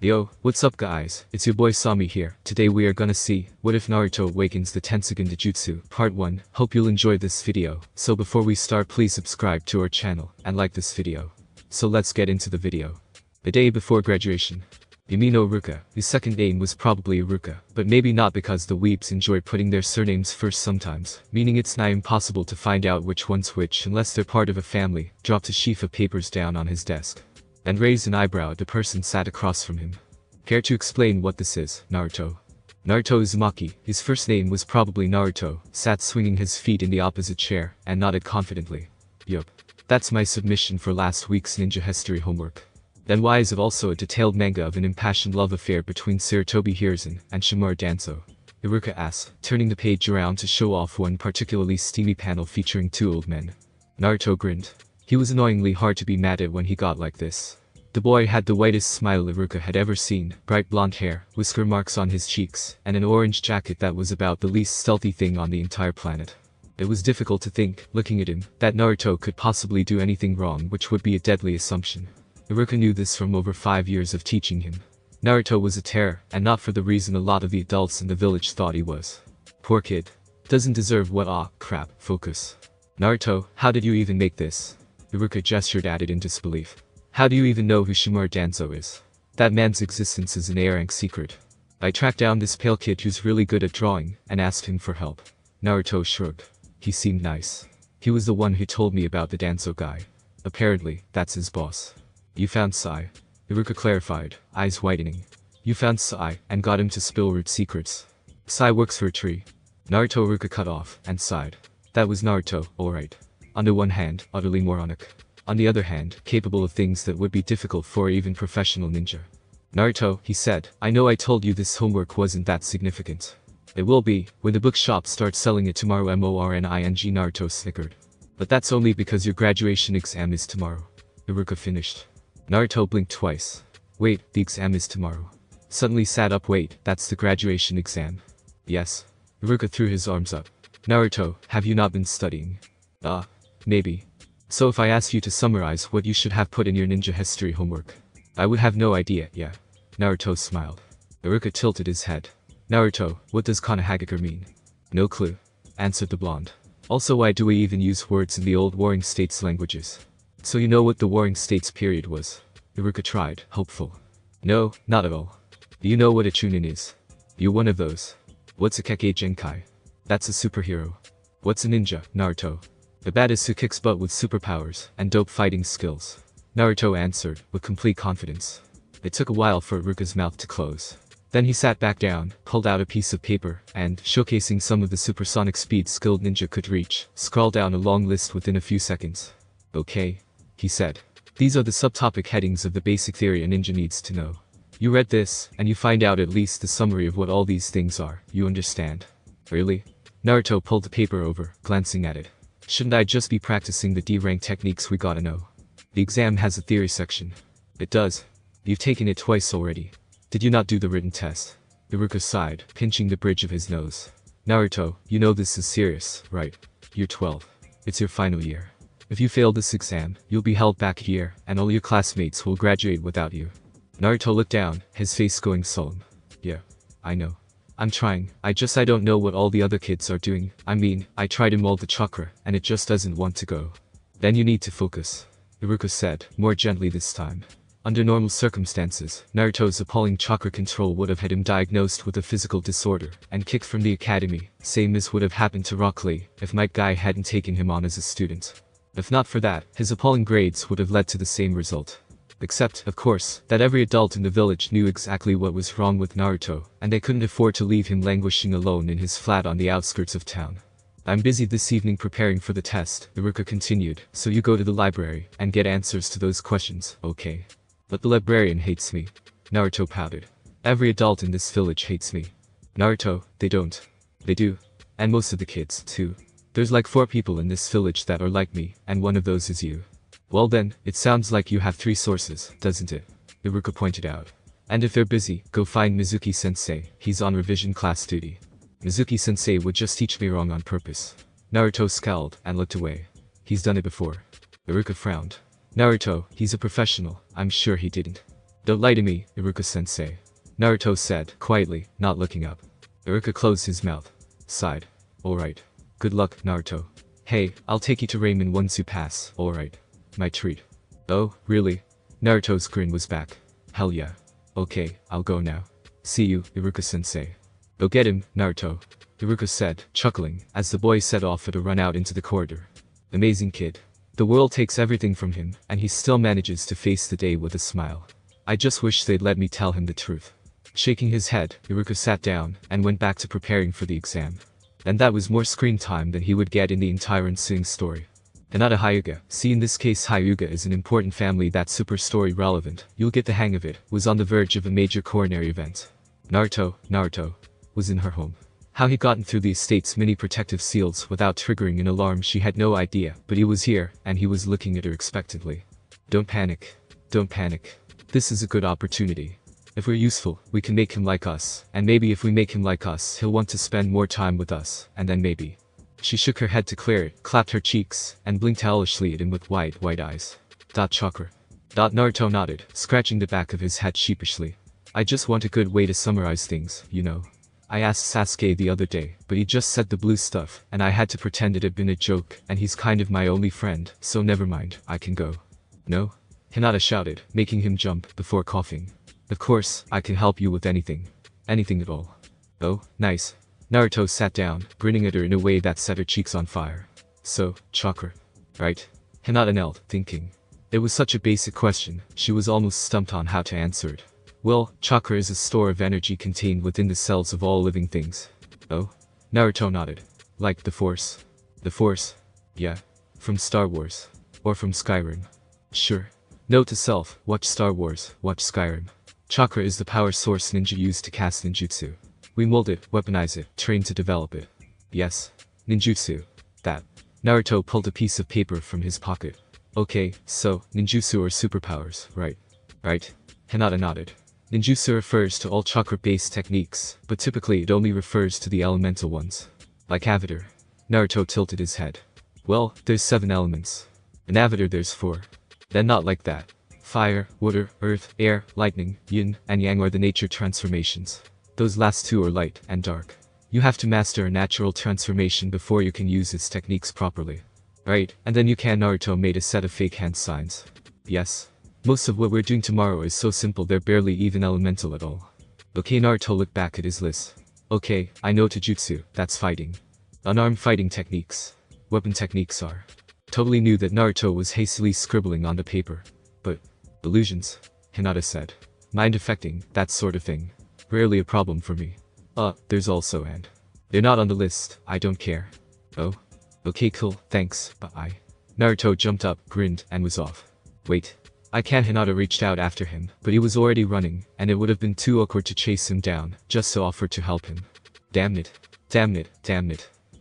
Yo, what's up guys, it's your boy Sami here. Today we are gonna see, what if Naruto Awakens the Tenseigan Dojutsu, Part 1. Hope you'll enjoy this video. So before we start, please subscribe to our channel, and like this video. So let's get into the video. The day before graduation. Yumino Ruka, his second name was probably Ruka, but maybe not because the weeps enjoy putting their surnames first sometimes, meaning it's nigh impossible to find out which one's which unless they're part of a family. Dropped a sheaf of papers down on his desk and raised an eyebrow. The person sat across from him. Care to explain what this is, Naruto? Naruto Uzumaki, his first name was probably Naruto, sat swinging his feet in the opposite chair, and nodded confidently. Yup. That's my submission for last week's ninja history homework. Then why is it also a detailed manga of an impassioned love affair between Sarutobi Hiruzen and Shimura Danzo? Iruka asked, turning the page around to show off one particularly steamy panel featuring two old men. Naruto grinned. He was annoyingly hard to be mad at when he got like this. The boy had the whitest smile Iruka had ever seen, bright blonde hair, whisker marks on his cheeks, and an orange jacket that was about the least stealthy thing on the entire planet. It was difficult to think, looking at him, that Naruto could possibly do anything wrong, which would be a deadly assumption. Iruka knew this from over 5 years of teaching him. Naruto was a terror, and not for the reason a lot of the adults in the village thought he was. Poor kid. Doesn't deserve what crap, focus. Naruto, how did you even make this? Iruka gestured at it in disbelief. How do you even know who Shimura Danzo is? That man's existence is an A-rank secret. I tracked down this pale kid who's really good at drawing, and asked him for help. Naruto shrugged. He seemed nice. He was the one who told me about the Danzo guy. Apparently, that's his boss. You found Sai. Iruka clarified, eyes whitening. You found Sai, and got him to spill root secrets. Sai works for a tree. Naruto Iruka cut off, and sighed. That was Naruto, alright. On the one hand, utterly moronic. On the other hand, capable of things that would be difficult for even professional ninja. Naruto, he said, I know I told you this homework wasn't that significant. It will be, when the bookshop starts selling it tomorrow. Morning, Naruto snickered. But that's only because your graduation exam is tomorrow. Iruka finished. Naruto blinked twice. Wait, the exam is tomorrow. Suddenly sat up. Wait, that's the graduation exam? Yes. Iruka threw his arms up. Naruto, have you not been studying? Maybe. So if I asked you to summarize what you should have put in your ninja history homework, I would have no idea, yeah. Naruto smiled. Iruka tilted his head. Naruto, what does Konohagakure mean? No clue, answered the blonde. Also, why do we even use words in the old Warring States languages? So you know what the Warring States period was? Iruka tried, hopeful. No, not at all. Do you know what a chunin is? You one of those. What's a Kekkei Genkai? That's a superhero. What's a ninja, Naruto? The baddest who kicks butt with superpowers and dope fighting skills. Naruto answered, with complete confidence. It took a while for Iruka's mouth to close. Then he sat back down, pulled out a piece of paper, and, showcasing some of the supersonic speed skilled ninja could reach, scrawled down a long list within a few seconds. Okay, he said. These are the subtopic headings of the basic theory a ninja needs to know. You read this, and you find out at least the summary of what all these things are, you understand? Really? Naruto pulled the paper over, glancing at it. Shouldn't I just be practicing the D-rank techniques we gotta know? The exam has a theory section. It does. You've taken it twice already. Did you not do the written test? Iruka sighed, pinching the bridge of his nose. Naruto, you know this is serious, right? You're 12. It's your final year. If you fail this exam, you'll be held back a year, and all your classmates will graduate without you. Naruto looked down, his face going solemn. Yeah, I know. I'm trying, I don't know what all the other kids are doing. I mean, I try to mold the chakra, and it just doesn't want to go. Then you need to focus. Iruka said, more gently this time. Under normal circumstances, Naruto's appalling chakra control would have had him diagnosed with a physical disorder, and kicked from the academy, same as would have happened to Rock Lee, if Might Guy hadn't taken him on as a student. If not for that, his appalling grades would have led to the same result. Except, of course, that every adult in the village knew exactly what was wrong with Naruto, and they couldn't afford to leave him languishing alone in his flat on the outskirts of town. I'm busy this evening preparing for the test, Iruka continued, so you go to the library, and get answers to those questions, okay? But the librarian hates me. Naruto pouted. Every adult in this village hates me. Naruto, they don't. They do. And most of the kids, too. There's like 4 people in this village that are like me, and one of those is you. Well then, it sounds like you have 3 sources, doesn't it? Iruka pointed out. And if they're busy, go find Mizuki-sensei, he's on revision class duty. Mizuki-sensei would just teach me wrong on purpose. Naruto scowled, and looked away. He's done it before. Iruka frowned. Naruto, he's a professional, I'm sure he didn't. Don't lie to me, Iruka-sensei. Naruto said, quietly, not looking up. Iruka closed his mouth. Sighed. Alright. Good luck, Naruto. Hey, I'll take you to ramen once you pass, alright. My treat. Oh, really? Naruto's grin was back. Hell yeah. Okay, I'll go now. See you, Iruka-sensei. Go get him, Naruto. Iruka said, chuckling, as the boy set off at a run out into the corridor. Amazing kid. The world takes everything from him, and he still manages to face the day with a smile. I just wish they'd let me tell him the truth. Shaking his head, Iruka sat down, and went back to preparing for the exam. And that was more screen time than he would get in the entire ensuing story. Hinata Hyuga, see in this case Hyuga is an important family that's super story relevant, you'll get the hang of it, was on the verge of a major coronary event. Naruto, was in her home. How he gotten through the estate's many protective seals without triggering an alarm she had no idea, but he was here, and he was looking at her expectantly. Don't panic. This is a good opportunity. If we're useful, we can make him like us, and maybe if we make him like us, he'll want to spend more time with us, and then maybe. She shook her head to clear it, clapped her cheeks, and blinked owlishly at him with white eyes. Chakra. Naruto nodded, scratching the back of his head sheepishly. I just want a good way to summarize things, you know. I asked Sasuke the other day, but he just said the blue stuff, and I had to pretend it had been a joke, and he's kind of my only friend, so never mind, I can go. No? Hinata shouted, making him jump, before coughing. Of course, I can help you with anything. Anything at all. Oh, nice. Naruto sat down, grinning at her in a way that set her cheeks on fire. So, chakra. Right? Hinata knelt, thinking. It was such a basic question, she was almost stumped on how to answer it. Well, chakra is a store of energy contained within the cells of all living things. Oh? Naruto nodded. Like the Force. The Force? Yeah. From Star Wars. Or from Skyrim. Sure. Note to self, watch Star Wars, watch Skyrim. Chakra is the power source ninja use to cast ninjutsu. We mold it, weaponize it, train to develop it. Yes. Ninjutsu. That. Naruto pulled a piece of paper from his pocket. Okay, so, ninjutsu are superpowers, right? Right? Hinata nodded. Ninjutsu refers to all chakra-based techniques, but typically it only refers to the elemental ones. Like Avatar. Naruto tilted his head. Well, there's 7 elements. In Avatar there's 4. Then not like that. Fire, water, earth, air, lightning, yin, and yang are the nature transformations. Those last 2 are light and dark. You have to master a natural transformation before you can use its techniques properly. Right, and then you can. Naruto made a set of fake hand signs. Yes. Most of what we're doing tomorrow is so simple they're barely even elemental at all. Okay, Naruto looked back at his list. Okay, I know Taijutsu, that's fighting. Unarmed fighting techniques. Weapon techniques are. Totally knew that Naruto was hastily scribbling on the paper. But, illusions, Hinata said. Mind affecting, that sort of thing. Rarely a problem for me. There's also and. They're not on the list, I don't care. Oh? Okay cool, thanks, bye. Naruto jumped up, grinned, and was off. Wait. I can't. Hinata reached out after him, but he was already running, and it would have been too awkward to chase him down, just to offer to help him. Damn it.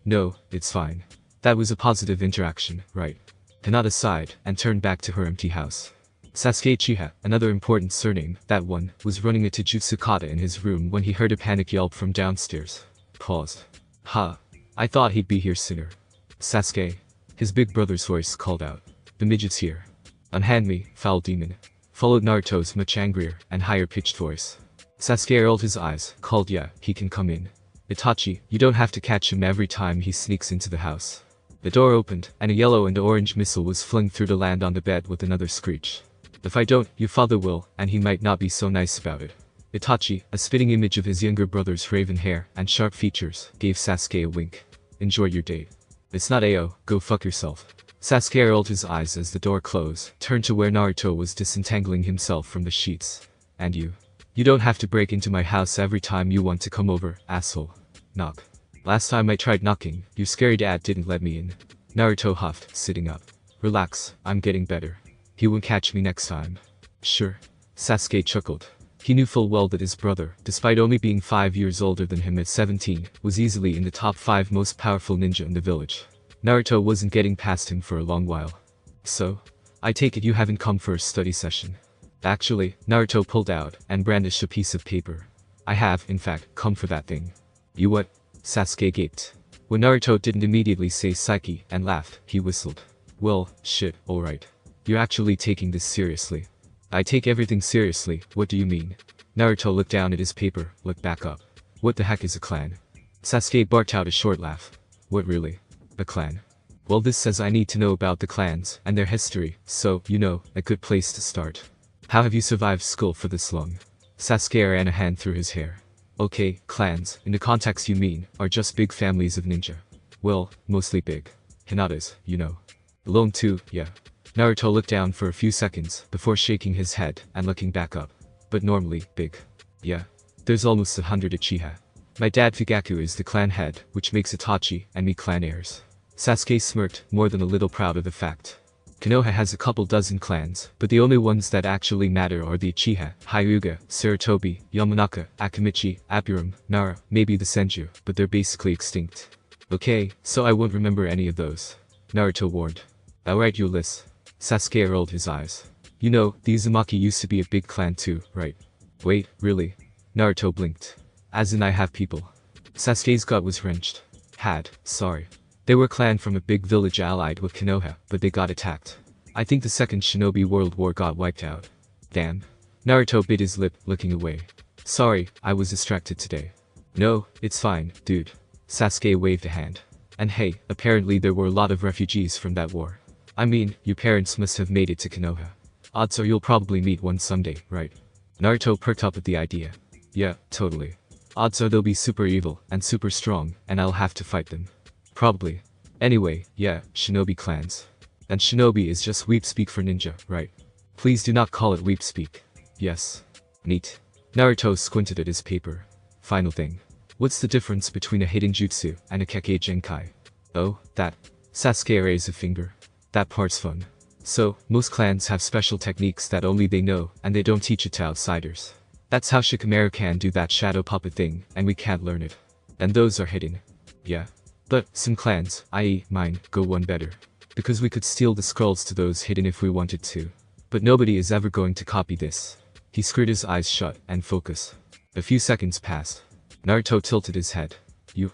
No, it's fine. That was a positive interaction, right? Hinata sighed, and turned back to her empty house. Sasuke Uchiha, another important surname, that one, was running a Taijutsu kata in his room when he heard a panic yelp from downstairs. Paused. I thought he'd be here sooner. Sasuke. His big brother's voice called out. The midget's here. Unhand me, foul demon. Followed Naruto's much angrier and higher-pitched voice. Sasuke rolled his eyes, called yeah, he can come in. Itachi, you don't have to catch him every time he sneaks into the house. The door opened, and a yellow and orange missile was flung through to land on the bed with another screech. If I don't, your father will, and he might not be so nice about it. Itachi, a spitting image of his younger brother's raven hair and sharp features, gave Sasuke a wink. Enjoy your date. It's not Ao, go fuck yourself. Sasuke rolled his eyes as the door closed, turned to where Naruto was disentangling himself from the sheets. And you? You don't have to break into my house every time you want to come over, asshole. Knock. Last time I tried knocking, your scary dad didn't let me in. Naruto huffed, sitting up. Relax, I'm getting better. He won't catch me next time. Sure. Sasuke chuckled. He knew full well that his brother, despite only being 5 years older than him at 17, was easily in the top 5 most powerful ninja in the village. Naruto wasn't getting past him for a long while. So? I take it you haven't come for a study session. Actually, Naruto pulled out and brandished a piece of paper. I have, in fact, come for that thing. You what? Sasuke gaped. When Naruto didn't immediately say Psyche and laughed, he whistled. Well, shit, alright. You're actually taking this seriously. I take everything seriously, what do you mean? Naruto looked down at his paper, looked back up. What the heck is a clan? Sasuke barked out a short laugh. What really? A clan? Well, this says I need to know about the clans and their history, so, you know, a good place to start. How have you survived school for this long? Sasuke ran a hand through his hair. Okay, clans, in the context you mean, are just big families of ninja. Well, mostly big. Hinatas, you know. Alone too, yeah. Naruto looked down for a few seconds before shaking his head and looking back up. But normally, big. Yeah. There's almost 100 Uchiha. My dad Fugaku is the clan head, which makes Itachi and me clan heirs. Sasuke smirked, more than a little proud of the fact. Konoha has a couple dozen clans, but the only ones that actually matter are the Uchiha, Hyuga, Sarutobi, Yamanaka, Akamichi, Apuram, Nara, maybe the Senju, but they're basically extinct. Okay, so I won't remember any of those. Naruto warned. I'll write you a list. Sasuke rolled his eyes. You know, the Uzumaki used to be a big clan too, right? Wait, really? Naruto blinked. As in I have people. Sasuke's gut was wrenched. Sorry. They were a clan from a big village allied with Konoha, but they got attacked. I think the second Shinobi World War got wiped out. Damn. Naruto bit his lip, looking away. Sorry, I was distracted today. No, it's fine, dude. Sasuke waved a hand. And hey, apparently there were a lot of refugees from that war. I mean, your parents must have made it to Konoha. Odds are you'll probably meet one someday, right? Naruto perked up at the idea. Yeah, totally. Odds are they'll be super evil and super strong, and I'll have to fight them. Probably. Anyway, yeah, shinobi clans. And shinobi is just weep speak for ninja, right? Please do not call it weep speak. Yes. Neat. Naruto squinted at his paper. Final thing. What's the difference between a hidden jutsu and a Kekkei Genkai? Oh, that. Sasuke raised a finger. That part's fun. So, most clans have special techniques that only they know, and they don't teach it to outsiders. That's how Shikamaru can do that shadow puppet thing, and we can't learn it. And those are hidden. Yeah. But, some clans, i.e. mine, go one better. Because we could steal the scrolls to those hidden if we wanted to. But nobody is ever going to copy this. He screwed his eyes shut and focused. A few seconds passed. Naruto tilted his head. You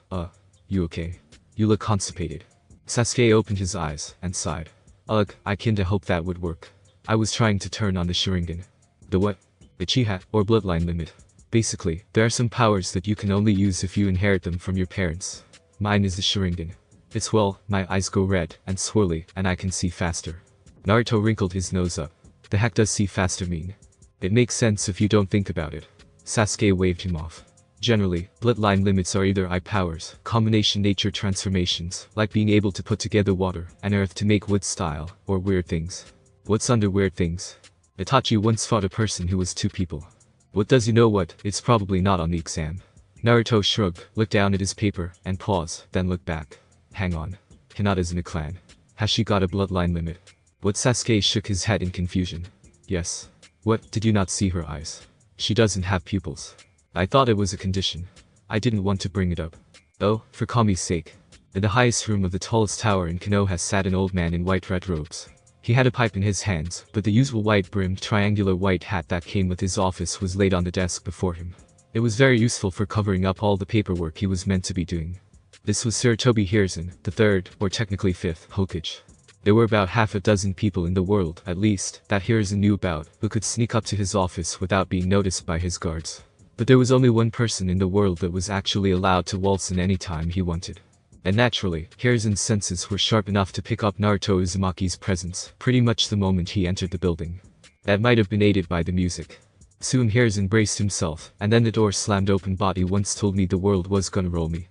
okay? You look constipated. Sasuke opened his eyes and sighed. Ugh, I kinda hope that would work. I was trying to turn on the Sharingan. The what? Uchiha, or bloodline limit. Basically, there are some powers that you can only use if you inherit them from your parents. Mine is the Sharingan. It's well, my eyes go red and swirly and I can see faster. Naruto wrinkled his nose up. The heck does see faster mean? It makes sense if you don't think about it. Sasuke waved him off. Generally, bloodline limits are either eye powers, combination nature transformations, like being able to put together water and earth to make wood style, or weird things. What's under weird things? Itachi once fought a person who was two people. What does you know what, it's probably not on the exam. Naruto shrugged, looked down at his paper, and paused, then looked back. Hang on. Hinata's in a clan. Has she got a bloodline limit? What? Sasuke shook his head in confusion. Yes. What, did you not see her eyes? She doesn't have pupils. I thought it was a condition. I didn't want to bring it up. Oh, for Kami's sake. In the highest room of the tallest tower in Konoha sat an old man in white-red robes. He had a pipe in his hands, but the usual white-brimmed triangular white hat that came with his office was laid on the desk before him. It was very useful for covering up all the paperwork he was meant to be doing. This was Sarutobi Hiruzen, the third, or technically fifth, Hokage. There were about half a dozen people in the world, at least, that Hiruzen knew about, who could sneak up to his office without being noticed by his guards. But there was only one person in the world that was actually allowed to waltz in any time he wanted. And naturally, Hiruzen's senses were sharp enough to pick up Naruto Uzumaki's presence, pretty much the moment he entered the building. That might have been aided by the music. Soon Hiruzen braced himself, and then the door slammed open. Body once told me the world was gonna roll me.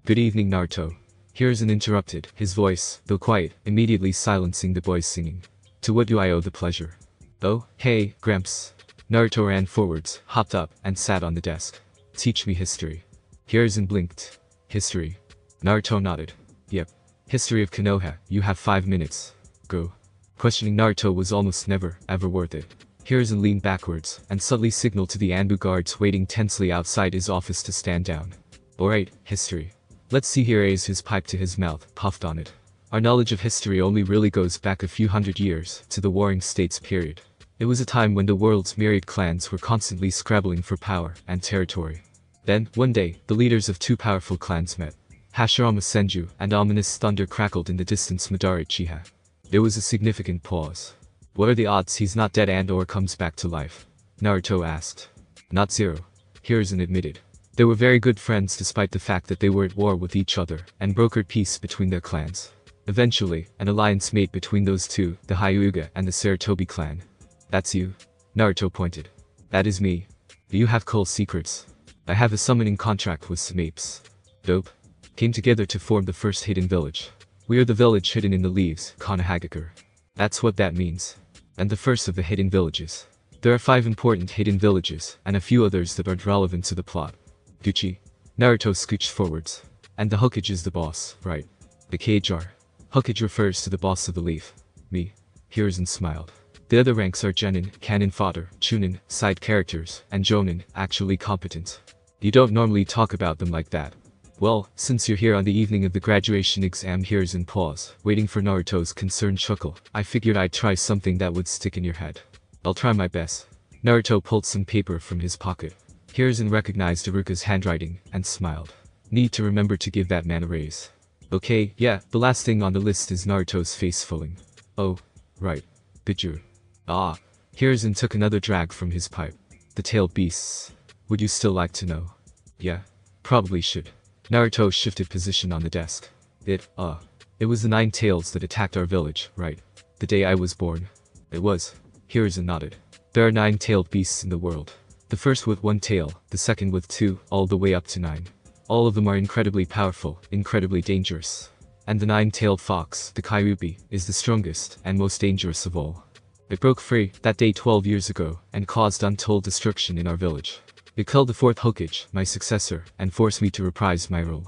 Good evening, Naruto. Hiruzen interrupted, his voice, though quiet, immediately silencing the boy's singing. To what do I owe the pleasure? Oh, hey, Gramps. Naruto ran forwards, hopped up, and sat on the desk. Teach me history. Hiruzen blinked. History. Naruto nodded. Yep. History of Konoha, you have 5 minutes. Go. Questioning Naruto was almost never, ever worth it. Hiruzen leaned backwards, and subtly signaled to the Anbu guards waiting tensely outside his office to stand down. Alright, history. Let's see. He raised his pipe to his mouth, puffed on it. Our knowledge of history only really goes back a few hundred years, to the Warring States period. It was a time when the world's myriad clans were constantly scrabbling for power and territory. Then, one day, the leaders of two powerful clans met. Hashirama Senju, and ominous thunder crackled in the distance. Madara Uchiha. There was a significant pause. What are the odds he's not dead and or comes back to life? Naruto asked. Not zero. Hiruzen admitted. They were very good friends despite the fact that they were at war with each other and brokered peace between their clans. Eventually, an alliance made between those two, the Hyuga and the Sarutobi clan. That's you? Naruto pointed. That is me. Do you have cool secrets? I have a summoning contract with some apes. Dope. Came together to form the first hidden village. We are the village hidden in the leaves, Konohagakure. That's what that means. And the first of the hidden villages. There are 5 important hidden villages, and a few others that aren't relevant to the plot. Gucci. Naruto scooched forwards. And the Hokage is the boss, right? The Kjar. Hokage refers to the boss of the leaf. Me. Hiruzen smiled. The other ranks are Genin, cannon fodder, Chunin, side characters, and Jonin, actually competent. You don't normally talk about them like that. Well, since you're here on the evening of the graduation exam, Hiruzen paused, waiting for Naruto's concerned chuckle. I figured I'd try something that would stick in your head. I'll try my best. Naruto pulled some paper from his pocket. Hiruzen recognized Iruka's handwriting, and smiled. Need to remember to give that man a raise. Okay, yeah, the last thing on the list is Naruto's face fulling. Oh, right. Bijou. Ah. Hiruzen took another drag from his pipe. The tailed beasts. Would you still like to know? Yeah. Probably should. Naruto shifted position on the desk. It was the 9 tails that attacked our village, right? The day I was born. It was. Hiruzen nodded. There are 9 tailed beasts in the world. The first with 1 tail, the second with 2, all the way up to 9. All of them are incredibly powerful, incredibly dangerous. And the 9-tailed fox, the Kyuubi, is the strongest and most dangerous of all. It broke free that day 12 years ago and caused untold destruction in our village. It killed the 4th Hokage, my successor, and forced me to reprise my role.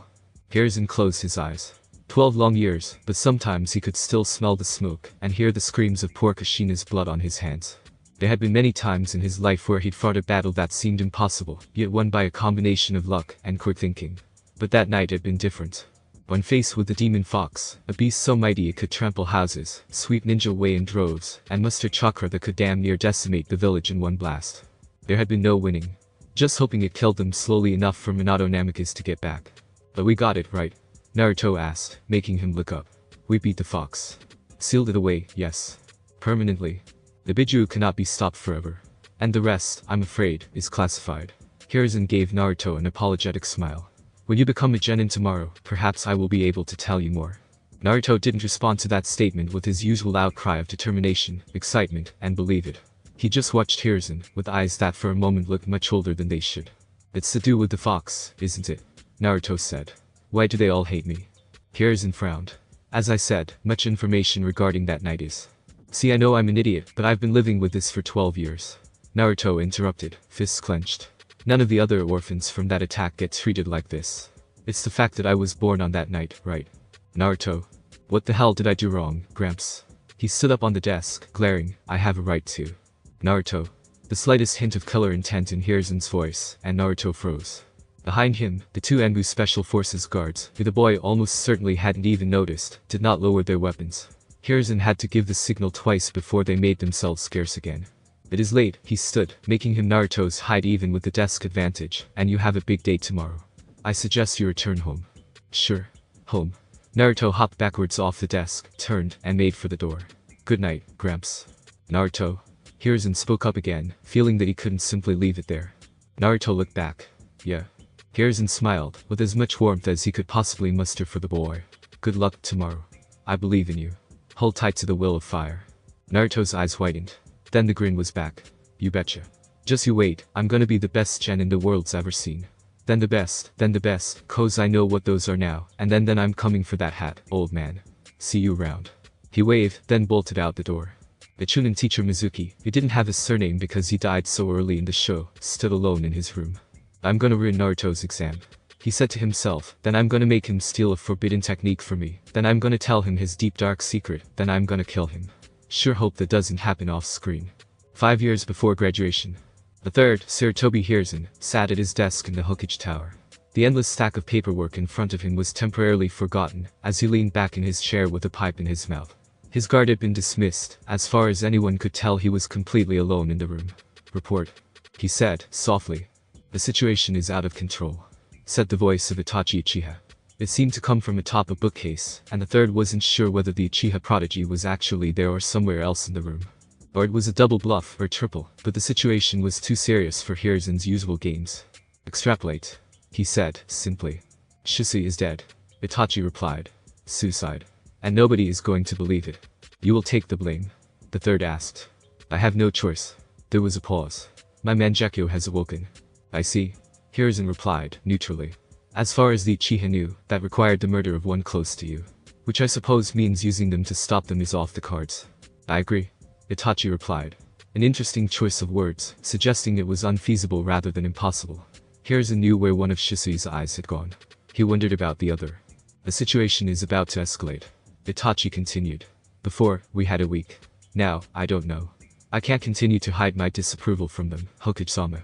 Hiruzen closed his eyes. 12 long years, but sometimes he could still smell the smoke and hear the screams of poor Kushina's blood on his hands. There had been many times in his life where he'd fought a battle that seemed impossible, yet won by a combination of luck and quick thinking. But that night had been different. When faced with the demon fox, a beast so mighty it could trample houses, sweep ninja away in droves, and muster chakra that could damn near decimate the village in one blast. There had been no winning. Just hoping it killed them slowly enough for Minato Namikaze to get back. But we got it right. Naruto asked, making him look up. We beat the fox. Sealed it away, yes. Permanently. The Bijuu cannot be stopped forever. And the rest, I'm afraid, is classified. Hiruzen gave Naruto an apologetic smile. When you become a genin tomorrow, perhaps I will be able to tell you more. Naruto didn't respond to that statement with his usual outcry of determination, excitement, and believe it. He just watched Hiruzen, with eyes that for a moment looked much older than they should. It's to do with the fox, isn't it? Naruto said. Why do they all hate me? Hiruzen frowned. As I said, much information regarding that night is. See, I know I'm an idiot, but I've been living with this for 12 years. Naruto interrupted, fists clenched. None of the other orphans from that attack get treated like this. It's the fact that I was born on that night, right? Naruto. What the hell did I do wrong, Gramps? He stood up on the desk, glaring. I have a right to. Naruto. The slightest hint of killer intent in Hiruzen's voice, and Naruto froze. Behind him, the 2 Anbu Special Forces guards, who the boy almost certainly hadn't even noticed, did not lower their weapons. Hiruzen had to give the signal twice before they made themselves scarce again. It is late, he stood, making him Naruto's height even with the desk advantage, and you have a big day tomorrow. I suggest you return home. Sure. Home. Naruto hopped backwards off the desk, turned, and made for the door. Good night, Gramps. Naruto. Hiruzen spoke up again, feeling that he couldn't simply leave it there. Naruto looked back. Yeah. Hiruzen smiled, with as much warmth as he could possibly muster for the boy. Good luck tomorrow. I believe in you. Hold tight to the will of fire. Naruto's eyes widened. Then the grin was back. You betcha. Just you wait, I'm gonna be the best genin the world's ever seen. Then the best, 'cause I know what those are now, and then I'm coming for that hat, old man. See you around. He waved, then bolted out the door. The Chunin teacher Mizuki, who didn't have his surname because he died so early in the show, stood alone in his room. I'm gonna ruin Naruto's exam. He said to himself, then I'm gonna make him steal a forbidden technique from me, then I'm gonna tell him his deep dark secret, then I'm gonna kill him. Sure hope that doesn't happen off screen. 5 years before graduation. The 3rd, Sarutobi Hiruzen, sat at his desk in the Hokage Tower. The endless stack of paperwork in front of him was temporarily forgotten, as he leaned back in his chair with a pipe in his mouth. His guard had been dismissed, as far as anyone could tell he was completely alone in the room. Report. He said, softly. The situation is out of control. Said the voice of Itachi Uchiha. It seemed to come from atop a bookcase, and the 3rd wasn't sure whether the Uchiha prodigy was actually there or somewhere else in the room. Or it was a double bluff or triple, but the situation was too serious for Hiruzen's usual games. Extrapolate, he said, simply. Shisui is dead, Itachi replied. Suicide. And nobody is going to believe it. You will take the blame? The third asked. I have no choice. There was a pause. My Mangekyo has awoken. I see. Hiruzen replied, neutrally. As far as the Uchiha knew, that required the murder of one close to you. Which I suppose means using them to stop them is off the cards. I agree. Itachi replied. An interesting choice of words, suggesting it was unfeasible rather than impossible. Hiruzen knew where one of Shisui's eyes had gone. He wondered about the other. The situation is about to escalate. Itachi continued. Before, we had a week. Now, I don't know. I can't continue to hide my disapproval from them, Hokage-sama.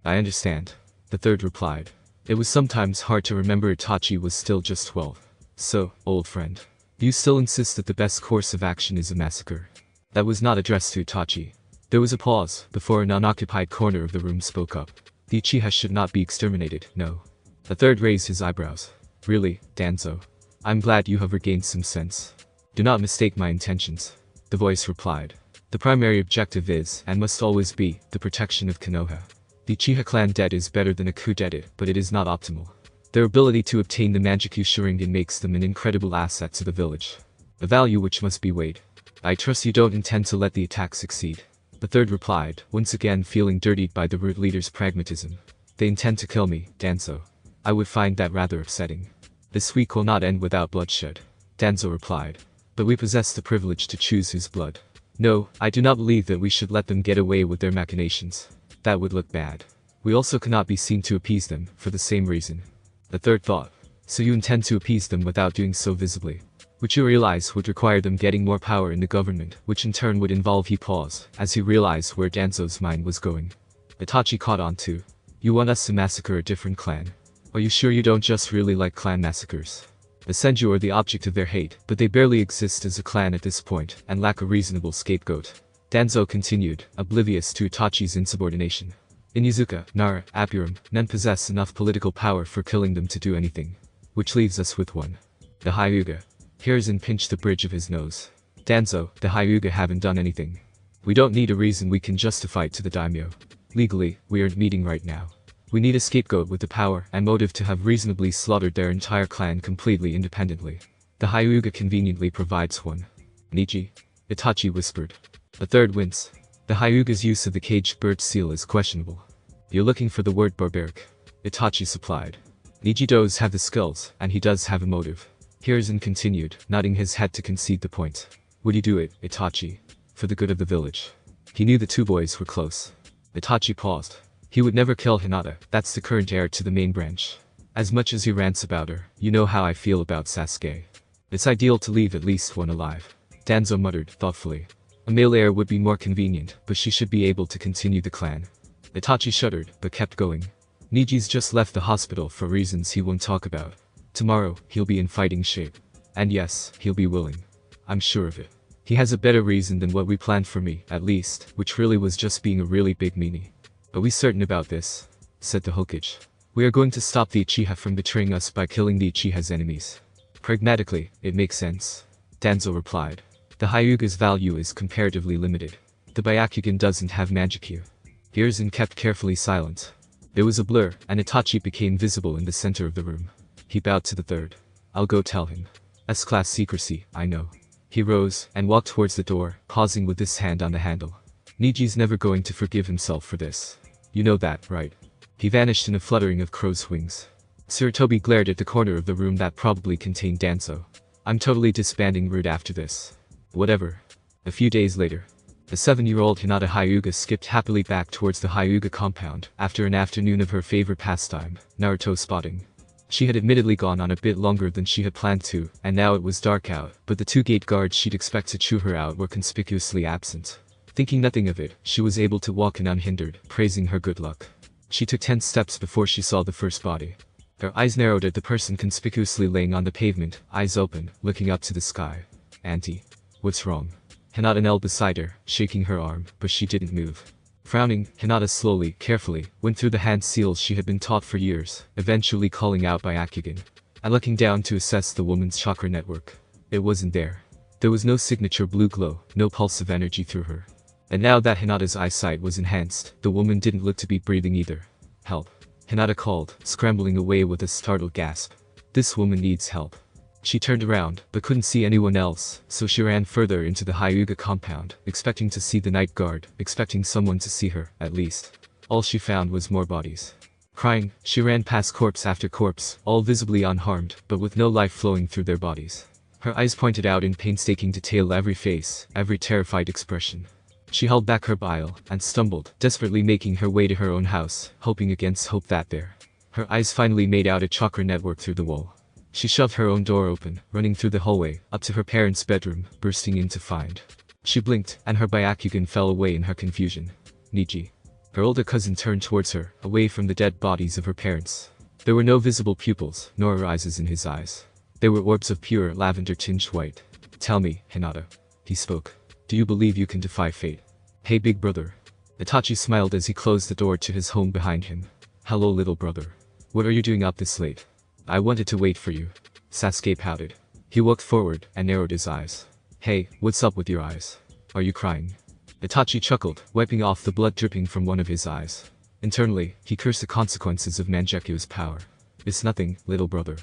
I understand. The third replied. It was sometimes hard to remember Itachi was still just 12. So, old friend. You still insist that the best course of action is a massacre? That was not addressed to Itachi. There was a pause, before an unoccupied corner of the room spoke up. The Uchiha should not be exterminated, no. The third raised his eyebrows. Really, Danzo? I'm glad you have regained some sense. Do not mistake my intentions. The voice replied. The primary objective is, and must always be, the protection of Konoha. The Uchiha clan debt is better than a coup d'etat, but it is not optimal. Their ability to obtain the Mangekyou Sharingan makes them an incredible asset to the village. A value which must be weighed. I trust you don't intend to let the attack succeed. The third replied, once again feeling dirtied by the root leader's pragmatism. They intend to kill me, Danzo. I would find that rather upsetting. This week will not end without bloodshed. Danzo replied. But we possess the privilege to choose whose blood. No, I do not believe that we should let them get away with their machinations. That would look bad. We also cannot be seen to appease them, for the same reason. The third thought. So you intend to appease them without doing so visibly. Which you realize would require them getting more power in the government, which in turn would involve he paused, as he realized where Danzo's mind was going. Itachi caught on to. You want us to massacre a different clan? Are you sure you don't just really like clan massacres? The Senju are the object of their hate, but they barely exist as a clan at this point, and lack a reasonable scapegoat. Danzo continued, oblivious to Itachi's insubordination. In Izuka, Nara, Apuram, none possess enough political power for killing them to do anything. Which leaves us with one. The Hyuga. Hiruzen pinched the bridge of his nose. Danzo, the Hyuga haven't done anything. We don't need a reason we can justify it to the daimyo. Legally, we aren't meeting right now. We need a scapegoat with the power and motive to have reasonably slaughtered their entire clan completely independently. The Hyuga conveniently provides one. Niji? Itachi whispered. The third winced. The Hyuga's use of the caged bird seal is questionable. You're looking for the word barbaric. Itachi supplied. Niji does have the skills, and he does have a motive. Hiruzen continued, nodding his head to concede the point. Would you do it, Itachi? For the good of the village. He knew the two boys were close. Itachi paused. He would never kill Hinata, that's the current heir to the main branch. As much as he rants about her, you know how I feel about Sasuke. It's ideal to leave at least one alive. Danzo muttered, thoughtfully. A male heir would be more convenient, but she should be able to continue the clan. Itachi shuddered, but kept going. Niji's just left the hospital for reasons he won't talk about. Tomorrow, he'll be in fighting shape. And yes, he'll be willing. I'm sure of it. He has a better reason than what we planned for me, at least, which really was just being a really big meanie. Are we certain about this? Said the Hokage. We are going to stop the Uchiha from betraying us by killing the Uchiha's enemies. Pragmatically, it makes sense. Danzo replied. The Hyuga's value is comparatively limited. The Byakugan doesn't have Mangekyou. Hiruzen kept carefully silent. There was a blur, and Itachi became visible in the center of the room. He bowed to the third. I'll go tell him. S-class secrecy, I know. He rose, and walked towards the door, pausing with his hand on the handle. Niji's never going to forgive himself for this. You know that, right? He vanished in a fluttering of crow's wings. Sarutobi glared at the corner of the room that probably contained Danzo. I'm totally disbanding Root after this. Whatever. A few days later. The 7-year-old Hinata Hyuga skipped happily back towards the Hyuga compound after an afternoon of her favorite pastime, Naruto spotting. She had admittedly gone on a bit longer than she had planned to, and now it was dark out, but the two gate guards she'd expect to chew her out were conspicuously absent. Thinking nothing of it, she was able to walk in unhindered, praising her good luck. She took 10 steps before she saw the first body. Her eyes narrowed at the person conspicuously laying on the pavement, eyes open, looking up to the sky. Auntie. What's wrong? Hinata knelt beside her, shaking her arm, but she didn't move. Frowning, Hinata slowly, carefully, went through the hand seals she had been taught for years, eventually calling out Byakugan, and looking down to assess the woman's chakra network. It wasn't there. There was no signature blue glow, no pulse of energy through her. And now that Hinata's eyesight was enhanced, the woman didn't look to be breathing either. Help. Hinata called, scrambling away with a startled gasp. This woman needs help. She turned around, but couldn't see anyone else, so she ran further into the Hyuga compound, expecting to see the night guard, expecting someone to see her, at least. All she found was more bodies. Crying, she ran past corpse after corpse, all visibly unharmed, but with no life flowing through their bodies. Her eyes pointed out in painstaking detail every face, every terrified expression. She held back her bile, and stumbled, desperately making her way to her own house, hoping against hope that there. Her eyes finally made out a chakra network through the wall. She shoved her own door open, running through the hallway, up to her parents' bedroom, bursting in to find. She blinked, and her Byakugan fell away in her confusion. Niji. Her older cousin turned towards her, away from the dead bodies of her parents. There were no visible pupils, nor arises in his eyes. They were orbs of pure, lavender-tinged white. Tell me, Hinata. He spoke. Do you believe you can defy fate? Hey big brother. Itachi smiled as he closed the door to his home behind him. Hello little brother. What are you doing up this late? I wanted to wait for you. Sasuke pouted. He walked forward, and narrowed his eyes. Hey, what's up with your eyes? Are you crying? Itachi chuckled, wiping off the blood dripping from one of his eyes. Internally, he cursed the consequences of Manjeku's power. It's nothing, little brother.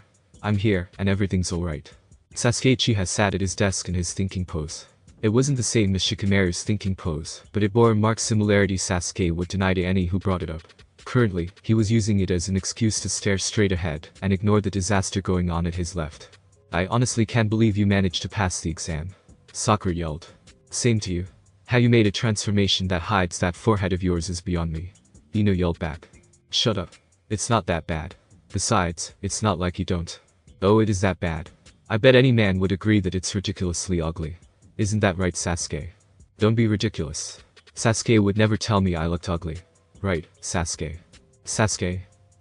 I'm here, and everything's alright. Sasuke Uchiha sat at his desk in his thinking pose. It wasn't the same as Shikamaru's thinking pose, but it bore a marked similarity Sasuke would deny to any who brought it up. Currently, he was using it as an excuse to stare straight ahead, and ignore the disaster going on at his left. I honestly can't believe you managed to pass the exam. Sakura yelled. Same to you. How you made a transformation that hides that forehead of yours is beyond me. Ino yelled back. Shut up. It's not that bad. Besides, it's not like you don't. Oh, it is that bad. I bet any man would agree that it's ridiculously ugly. Isn't that right, Sasuke? Don't be ridiculous. Sasuke would never tell me I looked ugly. Right, Sasuke. Sasuke.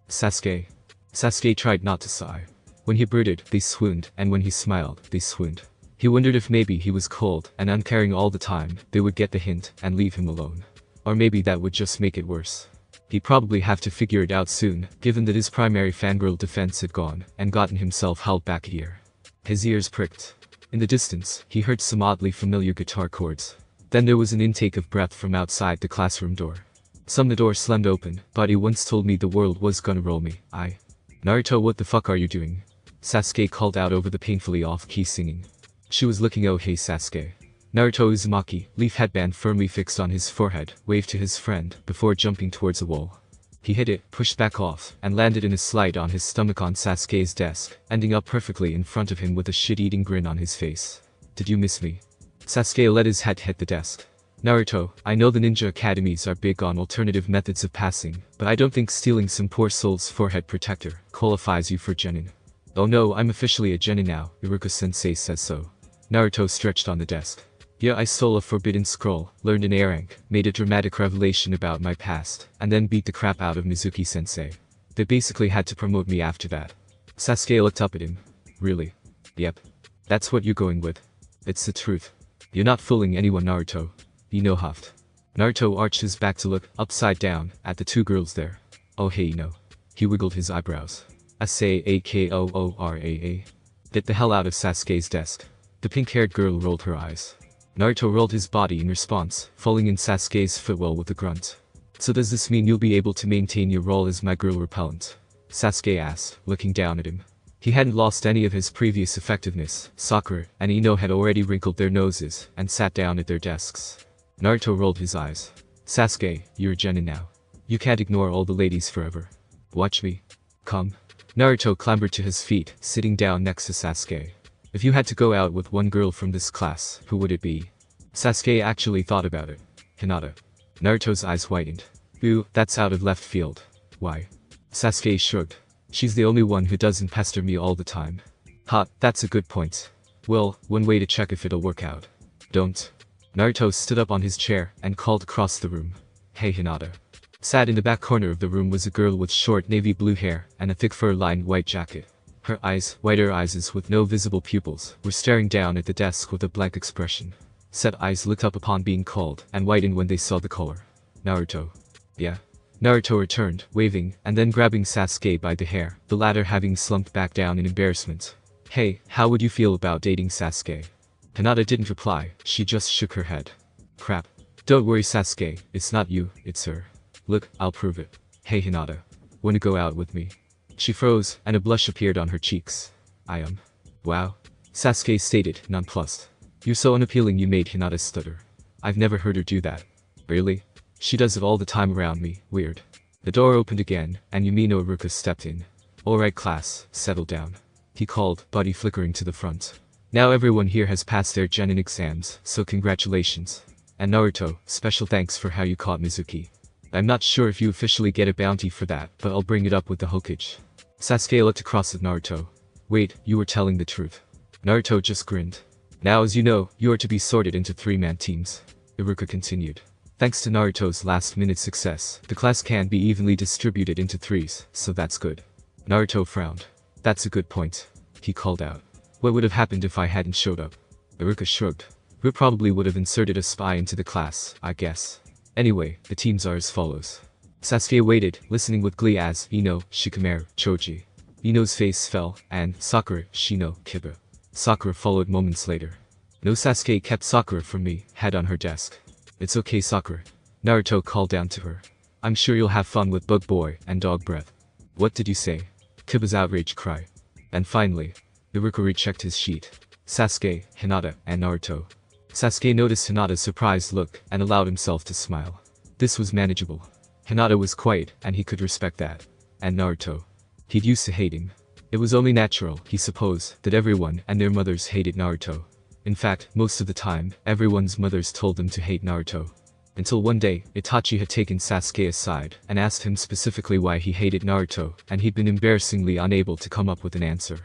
Sasuke. Sasuke tried not to sigh. When he brooded, they swooned, and when he smiled, they swooned. He wondered if maybe he was cold and uncaring all the time, they would get the hint and leave him alone. Or maybe that would just make it worse. He'd probably have to figure it out soon, given that his primary fangirl defense had gone, and gotten himself held back a year. His ears pricked. In the distance, he heard some oddly familiar guitar chords. Then there was an intake of breath from outside the classroom door. The door slammed open, Buddy once told me the world was gonna roll me. Naruto, what the fuck are you doing? Sasuke called out over the painfully off-key singing. She was looking. Oh hey Sasuke. Naruto Uzumaki, leaf headband firmly fixed on his forehead, waved to his friend, before jumping towards a wall. He hit it, pushed back off, and landed in a slide on his stomach on Sasuke's desk, ending up perfectly in front of him with a shit-eating grin on his face. Did you miss me? Sasuke let his head hit the desk. Naruto, I know the ninja academies are big on alternative methods of passing, but I don't think stealing some poor soul's forehead protector qualifies you for genin. Oh no, I'm officially a genin now, Iruka-sensei says so. Naruto stretched on the desk. Yeah, I stole a forbidden scroll, learned an A rank, made a dramatic revelation about my past, and then beat the crap out of Mizuki-sensei. They basically had to promote me after that. Sasuke looked up at him. Really? Yep. That's what you're going with. It's the truth. You're not fooling anyone, Naruto. Ino huffed. Naruto arched his back to look, upside down, at the two girls there. Oh hey Ino. He wiggled his eyebrows. I say Akoora. Get the hell out of Sasuke's desk. The pink-haired girl rolled her eyes. Naruto rolled his body in response, falling in Sasuke's footwell with a grunt. So does this mean you'll be able to maintain your role as my girl repellent? Sasuke asked, looking down at him. He hadn't lost any of his previous effectiveness. Sakura and Ino had already wrinkled their noses, and sat down at their desks. Naruto rolled his eyes. Sasuke, you're a genin now. You can't ignore all the ladies forever. Watch me. Come. Naruto clambered to his feet, sitting down next to Sasuke. If you had to go out with one girl from this class, who would it be? Sasuke actually thought about it. Hinata. Naruto's eyes widened. Boo, that's out of left field. Why? Sasuke shrugged. She's the only one who doesn't pester me all the time. Ha, that's a good point. Well, one way to check if it'll work out. Don't. Naruto stood up on his chair, and called across the room. Hey Hinata. Sat in the back corner of the room was a girl with short navy blue hair, and a thick fur-lined white jacket. Her eyes, whiter eyes with no visible pupils, were staring down at the desk with a blank expression. Set eyes looked up upon being called, and widened when they saw the caller. Naruto. Yeah. Naruto returned, waving, and then grabbing Sasuke by the hair, the latter having slumped back down in embarrassment. Hey, how would you feel about dating Sasuke? Hinata didn't reply, she just shook her head. Crap. Don't worry Sasuke, it's not you, it's her. Look, I'll prove it. Hey Hinata. Wanna go out with me? She froze, and a blush appeared on her cheeks. Wow. Sasuke stated, nonplussed. You're so unappealing you made Hinata stutter. I've never heard her do that. Really? She does it all the time around me, weird. The door opened again, and Yumino Iruka stepped in. Alright class, settle down. He called, body flickering to the front. Now everyone here has passed their genin exams, so congratulations. And Naruto, special thanks for how you caught Mizuki. I'm not sure if you officially get a bounty for that, but I'll bring it up with the Hokage. Sasuke looked across at Naruto. Wait, you were telling the truth. Naruto just grinned. Now as you know, you are to be sorted into 3-man teams. Iruka continued. Thanks to Naruto's last-minute success, the class can be evenly distributed into 3s, so that's good. Naruto frowned. That's a good point. He called out. What would have happened if I hadn't showed up? Iruka shrugged. We probably would have inserted a spy into the class, I guess. Anyway, the teams are as follows. Sasuke waited, listening with glee as Ino, Shikamaru, Choji. Ino's face fell, and Sakura, Shino, Kiba. Sakura followed moments later. No, Sasuke kept Sakura from me, head on her desk. It's okay Sakura. Naruto called down to her. I'm sure you'll have fun with Bug Boy and Dog Breath. What did you say? Kiba's outraged cry. And finally, Iruka rechecked his sheet. Sasuke, Hinata, and Naruto. Sasuke noticed Hinata's surprised look and allowed himself to smile. This was manageable. Hinata was quiet, and he could respect that. And Naruto. He'd used to hate him. It was only natural, he supposed, that everyone and their mothers hated Naruto. In fact, most of the time, everyone's mothers told them to hate Naruto. Until one day, Itachi had taken Sasuke aside and asked him specifically why he hated Naruto, and he'd been embarrassingly unable to come up with an answer.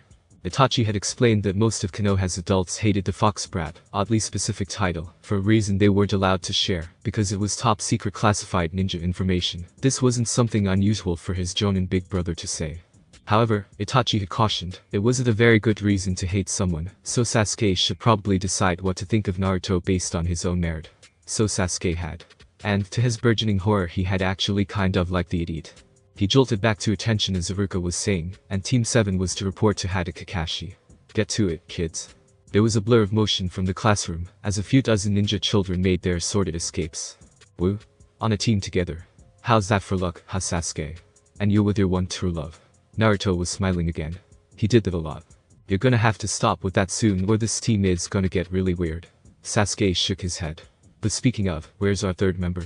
Itachi had explained that most of Konoha's adults hated the Fox Brat, oddly specific title, for a reason they weren't allowed to share, because it was top secret classified ninja information. This wasn't something unusual for his Jonin big brother to say. However, Itachi had cautioned, it wasn't a very good reason to hate someone, so Sasuke should probably decide what to think of Naruto based on his own merit. So Sasuke had. And, to his burgeoning horror, he had actually kind of liked the idiot. He jolted back to attention as Iruka was saying, and Team 7 was to report to Hada Kakashi. Get to it, kids. There was a blur of motion from the classroom, as a few dozen ninja children made their assorted escapes. Woo? On a team together. How's that for luck, huh Sasuke? And you with your one true love. Naruto was smiling again. He did that a lot. You're gonna have to stop with that soon or this team is gonna get really weird. Sasuke shook his head. But speaking of, where's our third member?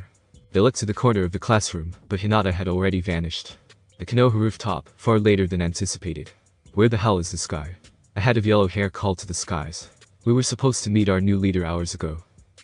They looked to the corner of the classroom, but Hinata had already vanished. The Konoha rooftop, far later than anticipated. Where the hell is this guy? A head of yellow hair called to the skies. We were supposed to meet our new leader hours ago.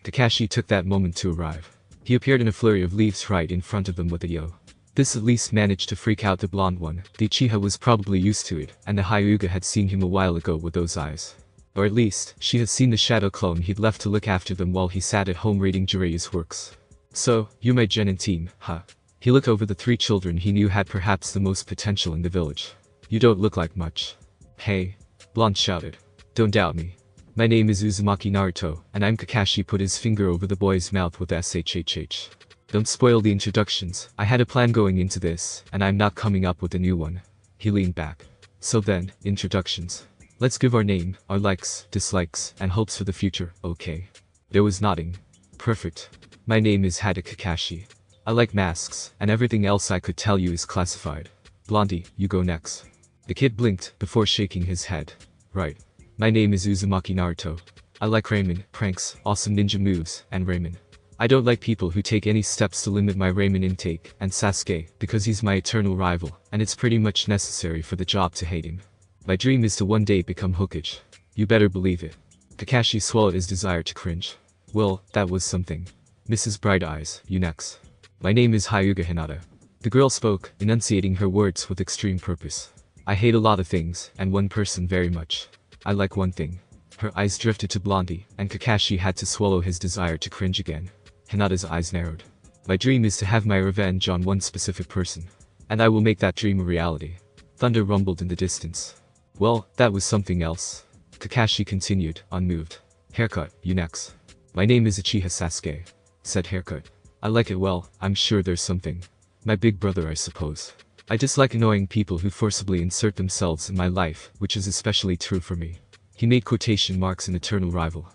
Kakashi took that moment to arrive. He appeared in a flurry of leaves right in front of them with a yo. This at least managed to freak out the blonde one. The Uchiha was probably used to it, and the Hyuga had seen him a while ago with those eyes. Or at least, she had seen the shadow clone he'd left to look after them while he sat at home reading Jiraiya's works. So, you're my genin team, huh? He looked over the 3 children he knew had perhaps the most potential in the village. You don't look like much. Hey. Blonde shouted. Don't doubt me. My name is Uzumaki Naruto, and I'm Kakashi put his finger over the boy's mouth with SHHH. Don't spoil the introductions, I had a plan going into this, and I'm not coming up with a new one. He leaned back. So then, introductions. Let's give our name, our likes, dislikes, and hopes for the future, okay? There was nodding. Perfect. My name is Hada Kakashi. I like masks, and everything else I could tell you is classified. Blondie, you go next. The kid blinked, before shaking his head. Right. My name is Uzumaki Naruto. I like ramen, pranks, awesome ninja moves, and ramen. I don't like people who take any steps to limit my ramen intake, and Sasuke, because he's my eternal rival, and it's pretty much necessary for the job to hate him. My dream is to one day become Hokage. You better believe it. Kakashi swallowed his desire to cringe. Well, that was something. Mrs. Bright Eyes, you next. My name is Hyuga Hinata. The girl spoke, enunciating her words with extreme purpose. I hate a lot of things, and one person very much. I like one thing. Her eyes drifted to Blondie, and Kakashi had to swallow his desire to cringe again. Hinata's eyes narrowed. My dream is to have my revenge on one specific person. And I will make that dream a reality. Thunder rumbled in the distance. Well, that was something else. Kakashi continued, unmoved. Haircut, you next. My name is Uchiha Sasuke. Said haircut. I like it well, I'm sure there's something. My big brother I suppose. I dislike annoying people who forcibly insert themselves in my life, which is especially true for me. He made quotation marks an eternal rival.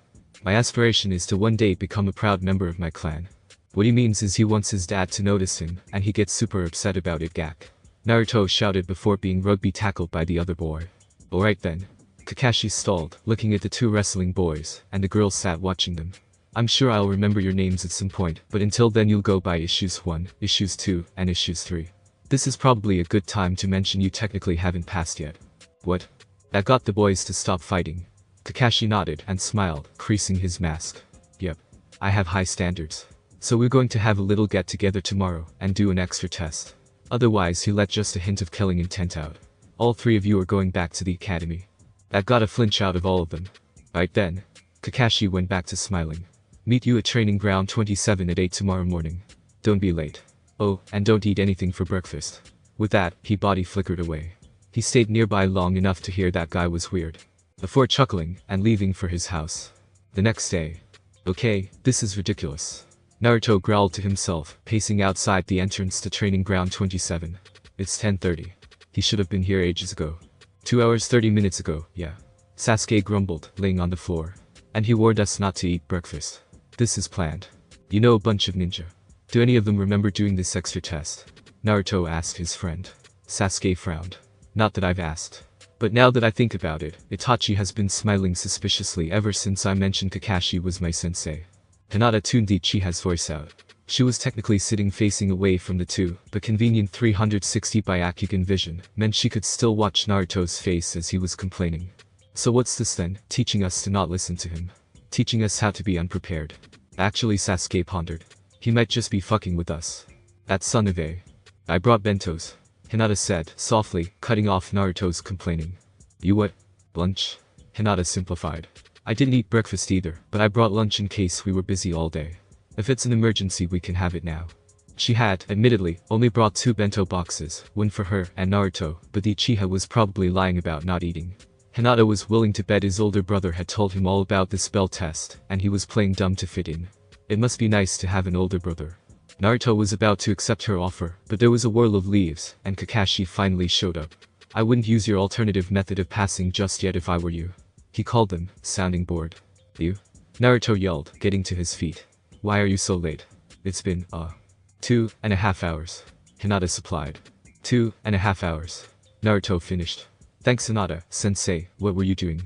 My aspiration is to one day become a proud member of my clan. What he means is he wants his dad to notice him, and he gets super upset about it, gak. Naruto shouted before being rugby tackled by the other boy. Alright then. Kakashi stalled, looking at the two wrestling boys, and the girls sat watching them. I'm sure I'll remember your names at some point, but until then you'll go by issues 1, issues 2, and issues 3. This is probably a good time to mention you technically haven't passed yet. What? That got the boys to stop fighting. Kakashi nodded and smiled, creasing his mask. Yep. I have high standards. So we're going to have a little get-together tomorrow, and do an extra test. Otherwise he let just a hint of killing intent out. All 3 of you are going back to the academy. That got a flinch out of all of them. Right then. Kakashi went back to smiling. Meet you at training ground 27 at 8 tomorrow morning. Don't be late. Oh, and don't eat anything for breakfast. With that, he body flickered away. He stayed nearby long enough to hear that guy was weird. Before chuckling, and leaving for his house. The next day. Okay, this is ridiculous. Naruto growled to himself, pacing outside the entrance to training ground 27. It's 10:30. He should have been here ages ago. 2 hours 30 minutes ago, yeah. Sasuke grumbled, laying on the floor. And he warned us not to eat breakfast. This is planned. You know, a bunch of ninja. Do any of them remember doing this extra test? Naruto asked his friend. Sasuke frowned. Not that I've asked. But now that I think about it, Itachi has been smiling suspiciously ever since I mentioned Kakashi was my sensei. Hinata tuned the Uchiha's voice out. She was technically sitting facing away from the two, but convenient 360 by Akugan vision meant she could still watch Naruto's face as he was complaining. So what's this then, teaching us to not listen to him? Teaching us how to be unprepared. Actually, Sasuke pondered. He might just be fucking with us. That son of a... I brought bentos. Hinata said, softly, cutting off Naruto's complaining. You what? Lunch? Hinata simplified. I didn't eat breakfast either, but I brought lunch in case we were busy all day. If it's an emergency we can have it now. She had, admittedly, only brought 2 bento boxes, one for her and Naruto, but the Uchiha was probably lying about not eating. Hinata was willing to bet his older brother had told him all about the spell test, and he was playing dumb to fit in. It must be nice to have an older brother. Naruto was about to accept her offer, but there was a whirl of leaves, and Kakashi finally showed up. I wouldn't use your alternative method of passing just yet if I were you. He called them, sounding bored. You? Naruto yelled, getting to his feet. Why are you so late? It's been, 2.5 hours. Hinata supplied. 2.5 hours. Naruto finished. Thanks Hinata, sensei, what were you doing?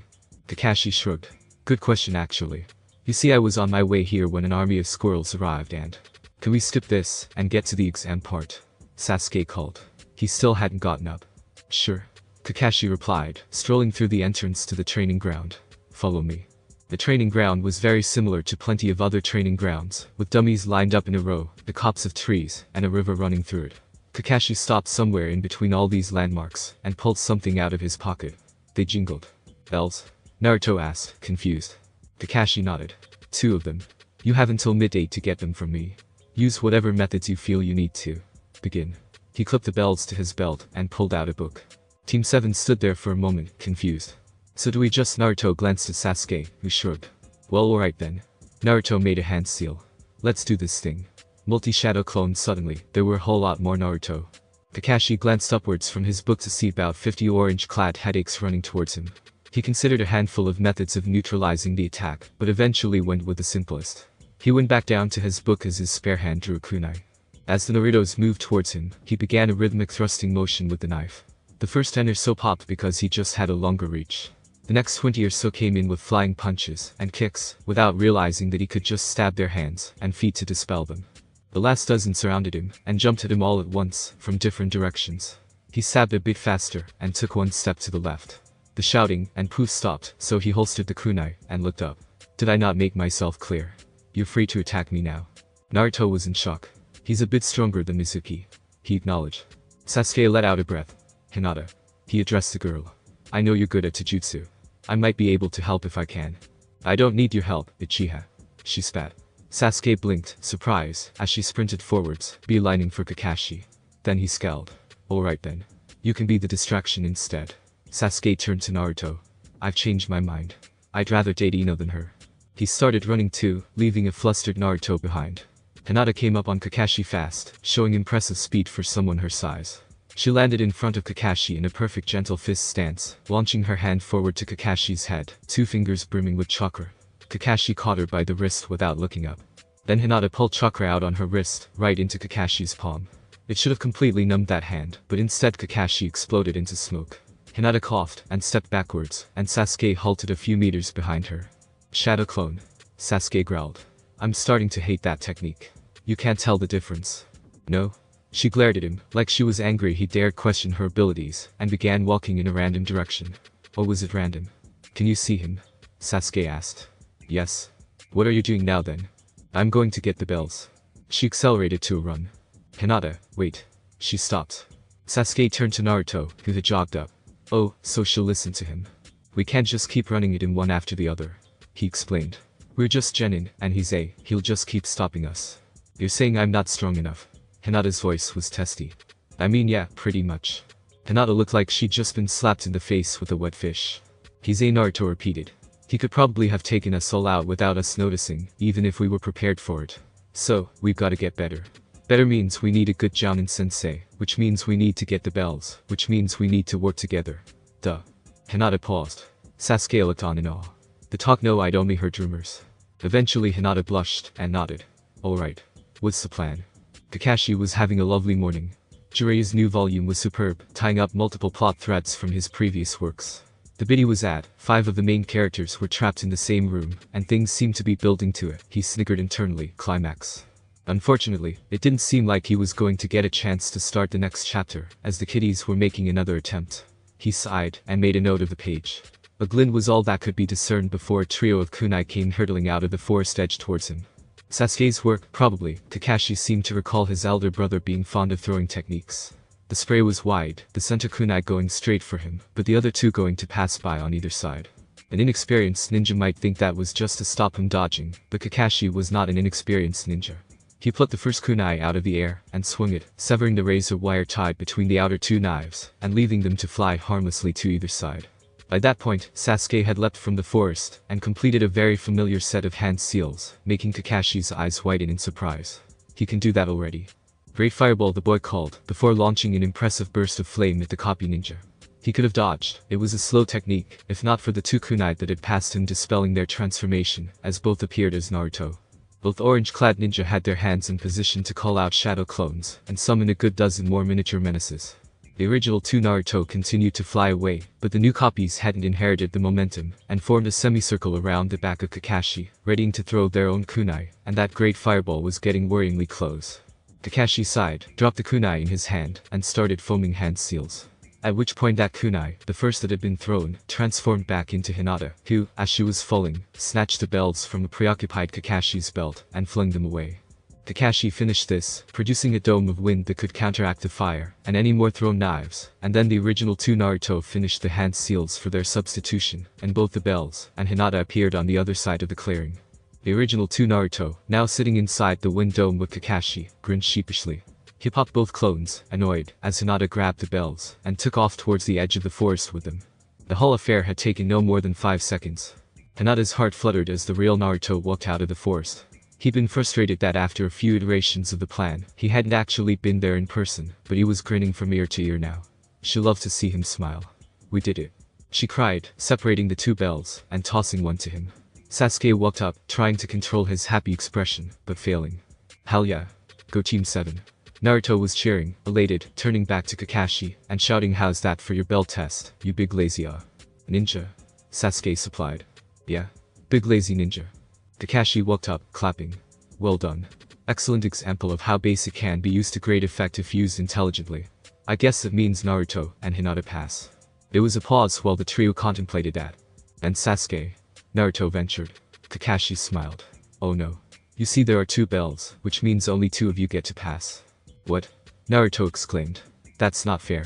Kakashi shrugged. Good question actually. You see I was on my way here when an army of squirrels arrived and... Can we skip this, and get to the exam part? Sasuke called. He still hadn't gotten up. Sure. Kakashi replied, strolling through the entrance to the training ground. Follow me. The training ground was very similar to plenty of other training grounds, with dummies lined up in a row, the copse of trees, and a river running through it. Kakashi stopped somewhere in between all these landmarks, and pulled something out of his pocket. They jingled. Bells? Naruto asked, confused. Kakashi nodded. 2 of them. You have until midday to get them from me. Use whatever methods you feel you need to. Begin. He clipped the bells to his belt, and pulled out a book. Team 7 stood there for a moment, confused. So do we just? Naruto glanced at Sasuke, who shrugged. Well, alright then. Naruto made a hand seal. Let's do this thing. Multi-shadow cloned suddenly, there were a whole lot more Naruto. Kakashi glanced upwards from his book to see about 50 orange-clad headaches running towards him. He considered a handful of methods of neutralizing the attack, but eventually went with the simplest. He went back down to his book as his spare hand drew a kunai. As the Narutos moved towards him, he began a rhythmic thrusting motion with the knife. The first 10 or so popped because he just had a longer reach. The next 20 or so came in with flying punches and kicks, without realizing that he could just stab their hands and feet to dispel them. The last dozen surrounded him, and jumped at him all at once, from different directions. He stabbed a bit faster, and took one step to the left. The shouting and poof stopped, so he holstered the kunai, and looked up. Did I not make myself clear? You're free to attack me now. Naruto was in shock. He's a bit stronger than Mizuki. He acknowledged. Sasuke let out a breath. Hinata. He addressed the girl. I know you're good at Taijutsu. I might be able to help if I can. I don't need your help, Uchiha. She spat. Sasuke blinked, surprise, as she sprinted forwards, beelining for Kakashi. Then he scowled. Alright then. You can be the distraction instead. Sasuke turned to Naruto. I've changed my mind. I'd rather date Ino than her. He started running too, leaving a flustered Naruto behind. Hinata came up on Kakashi fast, showing impressive speed for someone her size. She landed in front of Kakashi in a perfect gentle fist stance, launching her hand forward to Kakashi's head, 2 fingers brimming with chakra. Kakashi caught her by the wrist without looking up. Then Hinata pulled chakra out on her wrist, right into Kakashi's palm. It should have completely numbed that hand, but instead Kakashi exploded into smoke. Hinata coughed and stepped backwards, and Sasuke halted a few meters behind her. Shadow clone. Sasuke growled. I'm starting to hate that technique. You can't tell the difference. No? She glared at him, like she was angry he dared question her abilities, and began walking in a random direction. Or was it random? Can you see him? Sasuke asked. Yes. What are you doing now then? I'm going to get the bells. She accelerated to a run. Hinata, wait. She stopped. Sasuke turned to Naruto, who had jogged up. Oh, so she'll listen to him. We can't just keep running it in one after the other. He explained. We're just genin, and he'll just keep stopping us. You're saying I'm not strong enough. Hinata's voice was testy. I mean yeah, pretty much. Hinata looked like she'd just been slapped in the face with a wet fish. Naruto repeated. He could probably have taken us all out without us noticing, even if we were prepared for it. So, we've gotta get better. Better means we need a good Jounin sensei, which means we need to get the bells, which means we need to work together. Duh. Hinata paused. Sasuke looked on in awe. The talk no, I'd only heard rumors. Eventually Hinata blushed and nodded. Alright. What's the plan? Kakashi was having a lovely morning. Jiraiya's new volume was superb, tying up multiple plot threads from his previous works. The bit he was at, 5 of the main characters were trapped in the same room, and things seemed to be building to it. He sniggered internally, climax. Unfortunately, it didn't seem like he was going to get a chance to start the next chapter, as the kiddies were making another attempt. He sighed, and made a note of the page. A glint was all that could be discerned before a trio of kunai came hurtling out of the forest edge towards him. Sasuke's work, probably. Kakashi seemed to recall his elder brother being fond of throwing techniques. The spray was wide, the center kunai going straight for him, but the other two going to pass by on either side. An inexperienced ninja might think that was just to stop him dodging, but Kakashi was not an inexperienced ninja. He plucked the first kunai out of the air, and swung it, severing the razor wire tied between the outer two knives, and leaving them to fly harmlessly to either side. By that point, Sasuke had leapt from the forest, and completed a very familiar set of hand seals, making Kakashi's eyes widen in surprise. He can do that already. Great fireball, the boy called, before launching an impressive burst of flame at the copy ninja. He could have dodged. It was a slow technique, if not for the two kunai that had passed him dispelling their transformation, as both appeared as Naruto. Both orange-clad ninja had their hands in position to call out shadow clones, and summon a good dozen more miniature menaces. The original two Naruto continued to fly away, but the new copies hadn't inherited the momentum, and formed a semicircle around the back of Kakashi, readying to throw their own kunai, and that great fireball was getting worryingly close. Kakashi sighed, dropped the kunai in his hand, and started foaming hand seals. At which point that kunai, the first that had been thrown, transformed back into Hinata, who, as she was falling, snatched the bells from the preoccupied Kakashi's belt, and flung them away. Kakashi finished this, producing a dome of wind that could counteract the fire, and any more thrown knives, and then the original two Naruto finished the hand seals for their substitution, and both the bells, and Hinata appeared on the other side of the clearing. The original two Naruto, now sitting inside the wind dome with Kakashi, grinned sheepishly. He popped both clones, annoyed, as Hinata grabbed the bells, and took off towards the edge of the forest with them. The whole affair had taken no more than 5 seconds. Hinata's heart fluttered as the real Naruto walked out of the forest. He'd been frustrated that after a few iterations of the plan, he hadn't actually been there in person, but he was grinning from ear to ear now. She loved to see him smile. We did it. She cried, separating the two bells, and tossing one to him. Sasuke walked up, trying to control his happy expression, but failing. Hell yeah. Go Team 7. Naruto was cheering, elated, turning back to Kakashi, and shouting, how's that for your bell test, you big lazy ninja? Sasuke supplied. Yeah. Big lazy ninja. Kakashi walked up, clapping. Well done. Excellent example of how basic can be used to great effect if used intelligently. I guess that means Naruto and Hinata pass. There was a pause while the trio contemplated that. And Sasuke? Naruto ventured. Kakashi smiled. Oh no. You see there are 2 bells, which means only 2 of you get to pass. What? Naruto exclaimed. That's not fair.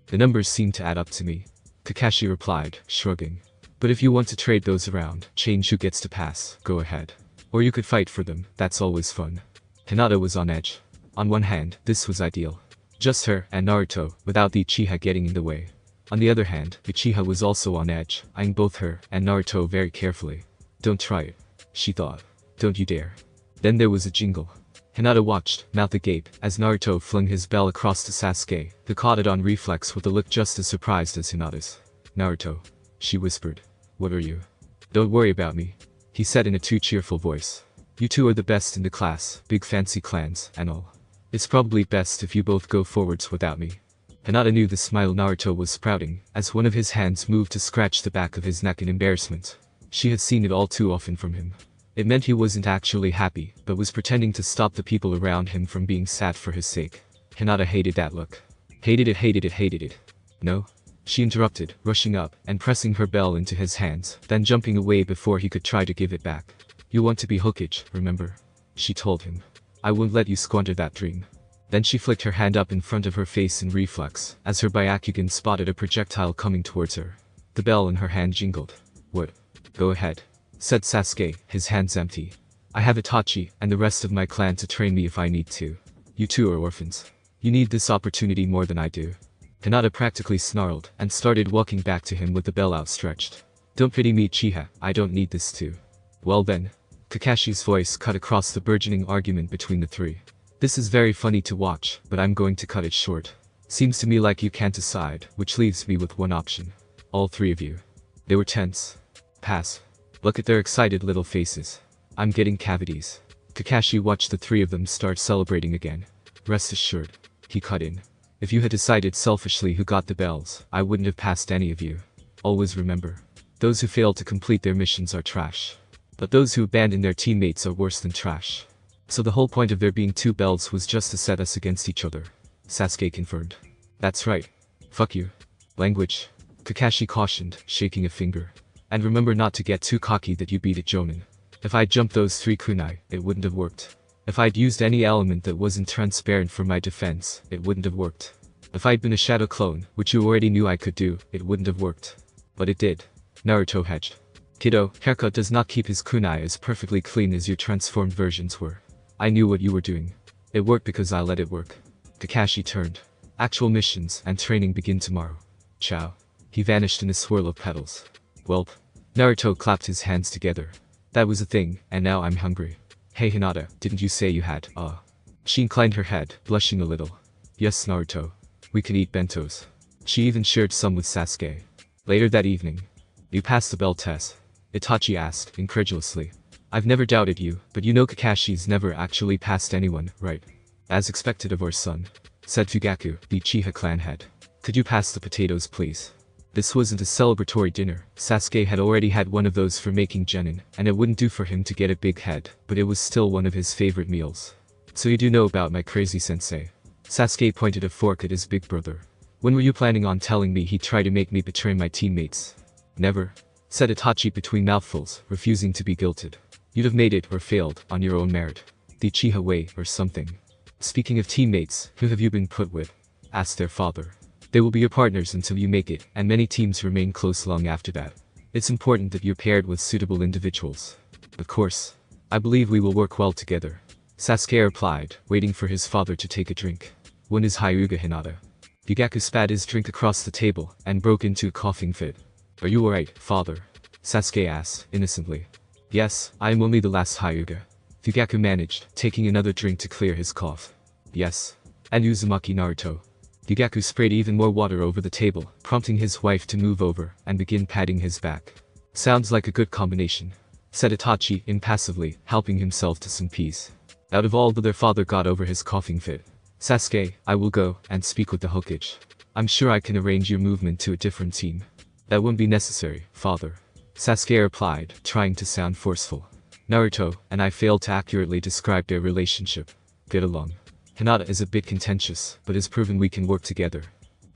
The numbers seem to add up to me. Kakashi replied, shrugging. But if you want to trade those around, change who gets to pass, go ahead. Or you could fight for them, that's always fun. Hinata was on edge. On one hand, this was ideal. Just her and Naruto, without the Uchiha getting in the way. On the other hand, Uchiha was also on edge, eyeing both her and Naruto very carefully. Don't try it, she thought. Don't you dare. Then there was a jingle. Hinata watched, mouth agape, as Naruto flung his bell across to Sasuke, who caught it on reflex with a look just as surprised as Hinata's. Naruto. She whispered. What are you? Don't worry about me. He said in a too cheerful voice. You two are the best in the class, big fancy clans, and all. It's probably best if you both go forwards without me. Hinata knew the smile Naruto was sprouting, as one of his hands moved to scratch the back of his neck in embarrassment. She had seen it all too often from him. It meant he wasn't actually happy, but was pretending to stop the people around him from being sad for his sake. Hinata hated that look. Hated it, hated it, hated it. No? She interrupted, rushing up, and pressing her bell into his hands, then jumping away before he could try to give it back. You want to be Hokage, remember? She told him. I won't let you squander that dream. Then she flicked her hand up in front of her face in reflex, as her Byakugan spotted a projectile coming towards her. The bell in her hand jingled. What? Go ahead, said Sasuke, his hands empty. I have Itachi and the rest of my clan to train me if I need to. You two are orphans. You need this opportunity more than I do. Hinata practically snarled and started walking back to him with the bell outstretched. Don't pity me, Uchiha, I don't need this too. Well then. Kakashi's voice cut across the burgeoning argument between the three. This is very funny to watch, but I'm going to cut it short. Seems to me like you can't decide, which leaves me with one option. All three of you. They were tense. Pass. Look at their excited little faces. I'm getting cavities. Kakashi watched the three of them start celebrating again. Rest assured. He cut in. If you had decided selfishly who got the bells, I wouldn't have passed any of you. Always remember. Those who fail to complete their missions are trash. But those who abandon their teammates are worse than trash. So the whole point of there being two bells was just to set us against each other. Sasuke confirmed. That's right. Fuck you. Language. Kakashi cautioned, shaking a finger. And remember not to get too cocky that you beat it Jonin. If I'd jumped those 3 kunai, it wouldn't have worked. If I'd used any element that wasn't transparent for my defense, it wouldn't have worked. If I'd been a shadow clone, which you already knew I could do, it wouldn't have worked. But it did. Naruto hedged. Kiddo, haircut does not keep his kunai as perfectly clean as your transformed versions were. I knew what you were doing. It worked because I let it work. Kakashi turned. Actual missions and training begin tomorrow. Ciao. He vanished in a swirl of petals. Welp. Naruto clapped his hands together. That was a thing, and now I'm hungry. Hey Hinata, didn't you say you had, She inclined her head, blushing a little. Yes Naruto. We can eat bentos. She even shared some with Sasuke. Later that evening. You passed the bell test? Itachi asked, incredulously. I've never doubted you, but you know Kakashi's never actually passed anyone, right? As expected of our son, said Fugaku, the Uchiha clan head. Could you pass the potatoes please? This wasn't a celebratory dinner. Sasuke had already had one of those for making genin, and it wouldn't do for him to get a big head, but it was still one of his favorite meals. So you do know about my crazy sensei. Sasuke pointed a fork at his big brother. When were you planning on telling me he'd try to make me betray my teammates? Never, said Itachi between mouthfuls, refusing to be guilted. You'd have made it or failed on your own merit. The Uchiha way or something. Speaking of teammates, who have you been put with? Asked their father. They will be your partners until you make it, and many teams remain close long after that. It's important that you're paired with suitable individuals. Of course. I believe we will work well together. Sasuke replied, waiting for his father to take a drink. One is Hyuga Hinata. Fugaku spat his drink across the table, and broke into a coughing fit. Are you alright, father? Sasuke asked, innocently. Yes, I am only the last Hyuga. Fugaku managed, taking another drink to clear his cough. Yes. And Uzumaki Naruto. Fugaku sprayed even more water over the table, prompting his wife to move over, and begin patting his back. Sounds like a good combination, said Itachi, impassively, helping himself to some peas. Out of all that their father got over his coughing fit. Sasuke, I will go, and speak with the Hokage. I'm sure I can arrange your movement to a different team. That won't be necessary, father. Sasuke replied, trying to sound forceful. Naruto and I failed to accurately describe their relationship. Get along. Hinata is a bit contentious, but has proven we can work together.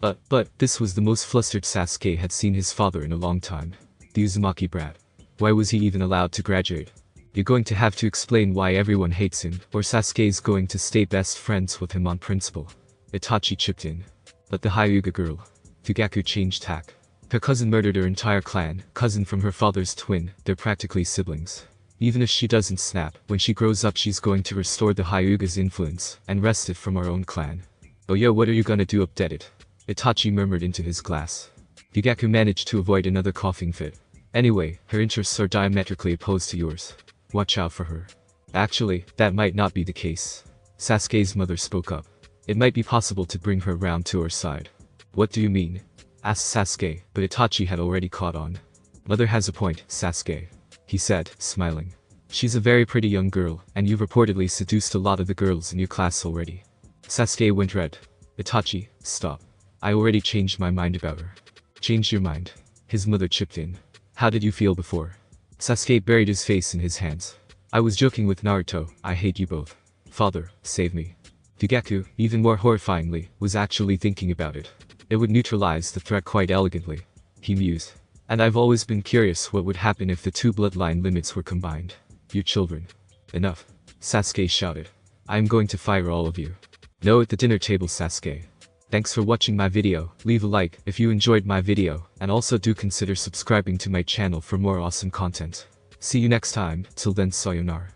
But this was the most flustered Sasuke had seen his father in a long time. The Uzumaki brat. Why was he even allowed to graduate? You're going to have to explain why everyone hates him, or Sasuke's going to stay best friends with him on principle. Itachi chipped in. But the Hyuga girl. Fugaku changed tack. Her cousin murdered her entire clan, cousin from her father's twin, they're practically siblings. Even if she doesn't snap, when she grows up she's going to restore the Hyuga's influence, and wrest it from our own clan. Oh yo, what are you gonna do updet it? Itachi murmured into his glass. Fugaku managed to avoid another coughing fit. Anyway, her interests are diametrically opposed to yours. Watch out for her. Actually, that might not be the case. Sasuke's mother spoke up. It might be possible to bring her round to our side. What do you mean? Asked Sasuke, but Itachi had already caught on. Mother has a point, Sasuke. He said, smiling. She's a very pretty young girl, and you've reportedly seduced a lot of the girls in your class already. Sasuke went red. Itachi, stop. I already changed my mind about her. Changed your mind? His mother chipped in. How did you feel before? Sasuke buried his face in his hands. I was joking with Naruto, I hate you both. Father, save me. Fugaku, even more horrifyingly, was actually thinking about it. It would neutralize the threat quite elegantly. He mused. And I've always been curious what would happen if the two bloodline limits were combined. You children. Enough. Sasuke shouted. I am going to fire all of you. No at the dinner table, Sasuke. Thanks for watching my video, leave a like if you enjoyed my video, and also do consider subscribing to my channel for more awesome content. See you next time, till then sayonara.